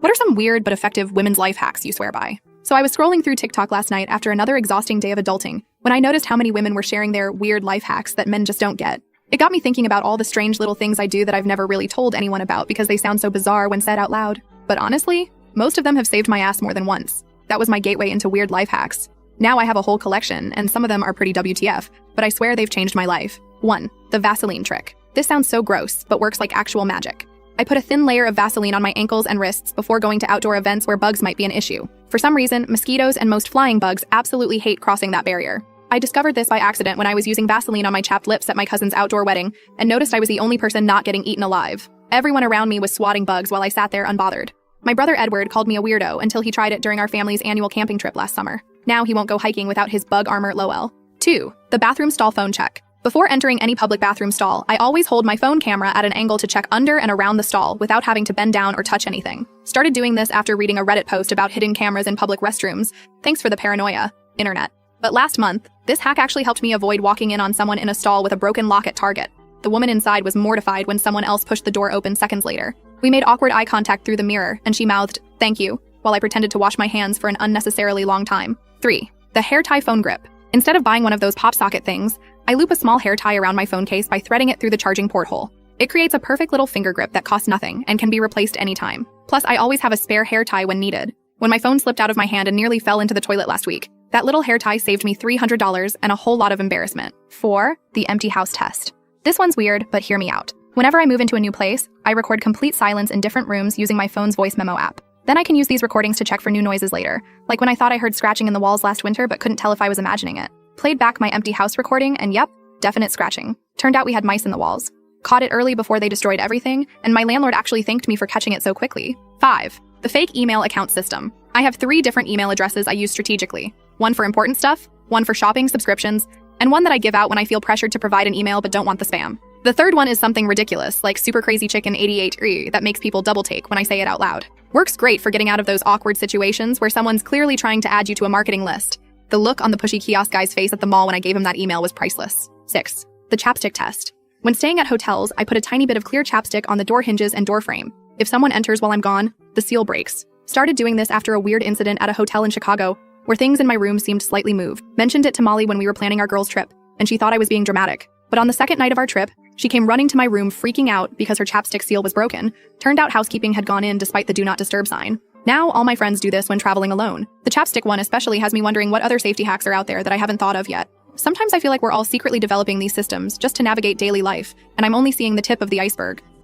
What are some weird but effective women's life hacks you swear by? So I was scrolling through TikTok last night after another exhausting day of adulting when I noticed how many women were sharing their weird life hacks that men just don't get. It got me thinking about all the strange little things I do that I've never really told anyone about because they sound so bizarre when said out loud. But honestly, most of them have saved my ass more than once. That was my gateway into weird life hacks. Now I have a whole collection, and some of them are pretty WTF, but I swear they've changed my life. 1. The Vaseline trick. This sounds so gross, but works like actual magic. I put a thin layer of Vaseline on my ankles and wrists before going to outdoor events where bugs might be an issue. For some reason, mosquitoes and most flying bugs absolutely hate crossing that barrier. I discovered this by accident when I was using Vaseline on my chapped lips at my cousin's outdoor wedding and noticed I was the only person not getting eaten alive. Everyone around me was swatting bugs while I sat there unbothered. My brother Edward called me a weirdo until he tried it during our family's annual camping trip last summer. Now he won't go hiking without his bug armor lol. 2. The bathroom stall phone check. Before entering any public bathroom stall, I always hold my phone camera at an angle to check under and around the stall without having to bend down or touch anything. Started doing this after reading a Reddit post about hidden cameras in public restrooms. Thanks for the paranoia, internet. But last month, this hack actually helped me avoid walking in on someone in a stall with a broken lock at Target. The woman inside was mortified when someone else pushed the door open seconds later. We made awkward eye contact through the mirror, and she mouthed, "Thank you," while I pretended to wash my hands for an unnecessarily long time. 3. The hair tie phone grip. Instead of buying one of those pop socket things, I loop a small hair tie around my phone case by threading it through the charging port hole. It creates a perfect little finger grip that costs nothing and can be replaced anytime. Plus, I always have a spare hair tie when needed. When my phone slipped out of my hand and nearly fell into the toilet last week, that little hair tie saved me $300 and a whole lot of embarrassment. 4. The empty house test. This one's weird, but hear me out. Whenever I move into a new place, I record complete silence in different rooms using my phone's voice memo app. Then I can use these recordings to check for new noises later, like when I thought I heard scratching in the walls last winter but couldn't tell if I was imagining it. Played back my empty house recording, and yep, definite scratching. Turned out we had mice in the walls. Caught it early before they destroyed everything, and my landlord actually thanked me for catching it so quickly. 5. The fake email account system. I have 3 different email addresses I use strategically. One for important stuff, one for shopping, subscriptions, and one that I give out when I feel pressured to provide an email but don't want the spam. The third one is something ridiculous, like Super Crazy Chicken 88 that makes people double take when I say it out loud. Works great for getting out of those awkward situations where someone's clearly trying to add you to a marketing list. The look on the pushy kiosk guy's face at the mall when I gave him that email was priceless. 6. The chapstick test. When staying at hotels, I put a tiny bit of clear chapstick on the door hinges and door frame. If someone enters while I'm gone, the seal breaks. Started doing this after a weird incident at a hotel in Chicago, where things in my room seemed slightly moved. Mentioned it to Molly when we were planning our girls' trip, and she thought I was being dramatic. But on the second night of our trip, she came running to my room freaking out because her chapstick seal was broken. Turned out housekeeping had gone in despite the do not disturb sign. Now all my friends do this when traveling alone. The chapstick one especially has me wondering what other safety hacks are out there that I haven't thought of yet. Sometimes I feel like we're all secretly developing these systems just to navigate daily life, and I'm only seeing the tip of the iceberg.